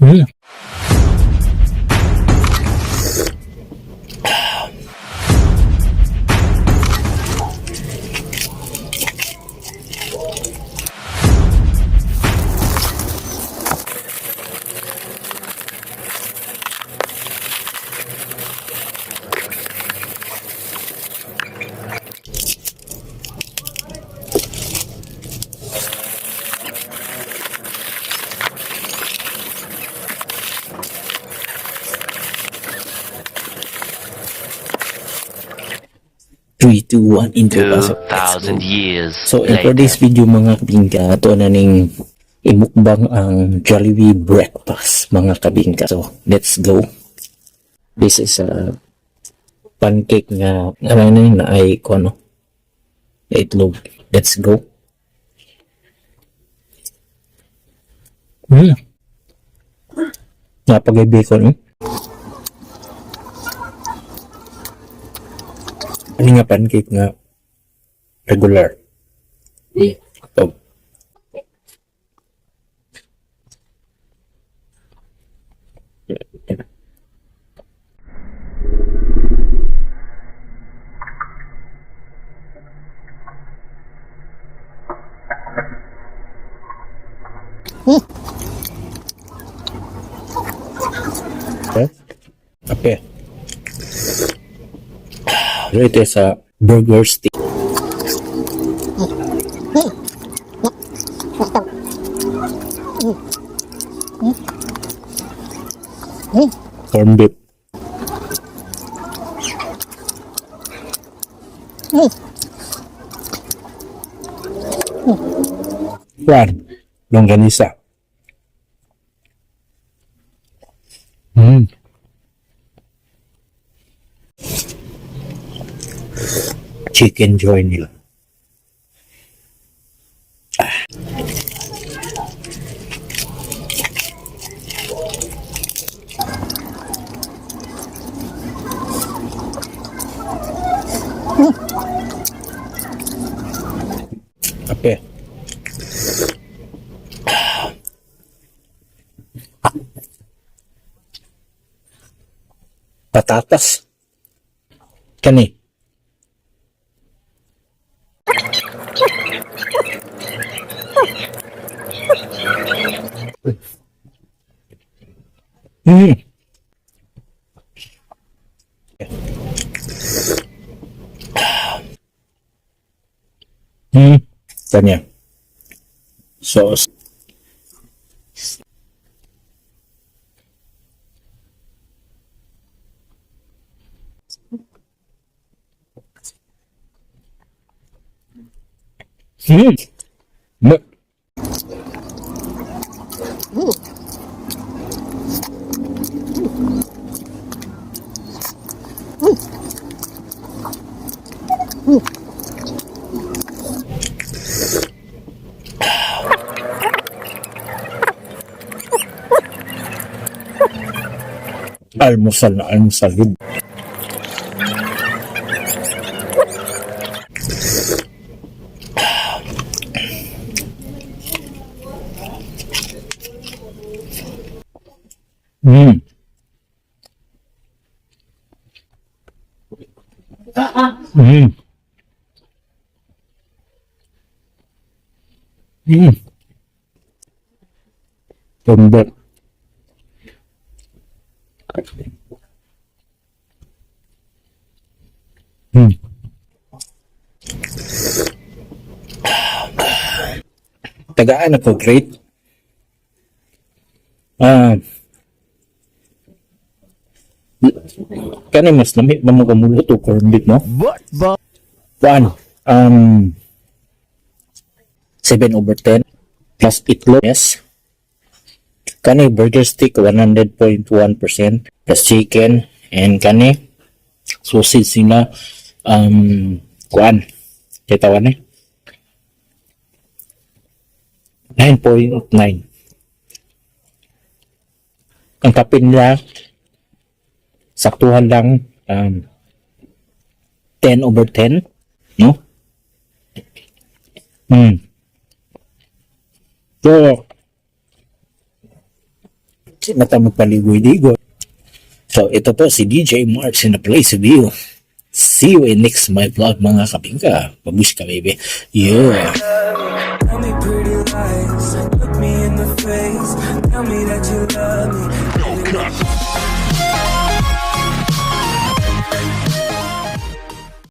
Mm. 3, 2, 1, intro pasok. Let's go. 2,000 years So, for later. this video mga kabingka, ito na ning imukbang ang Jollibee breakfast mga kabingka. So, let's go. This is a pancake nga, na ay kono, itlog. Let's go. Napagay bacon Ano nga pancake nga regular. Ito. Okay. Ito sa burger stick. Corn beef. One. Longganisa. Chicken joy nila. Okay. Patatas. Kani. Tanya. Sauce. Look. Almusal na almusal yun. Lembek. Tagaan ako great. Kani mas lamig ba mo kamuluto corn beef no? One. 7/10 plus itlog. Yes. Kani burger stick 100.1% plus chicken and kani sausage nila kuan kitawan 9.9. Ang kape nila saktuhan lang 10/10 no. So na tayo magpaligoy-ligoy. So, ito po si DJ Marks in the place of you. See you in next my vlog, mga kabingka. Babush ka, baby. Yeah. Tell me pretty lies, look me in the face, tell me that you love me.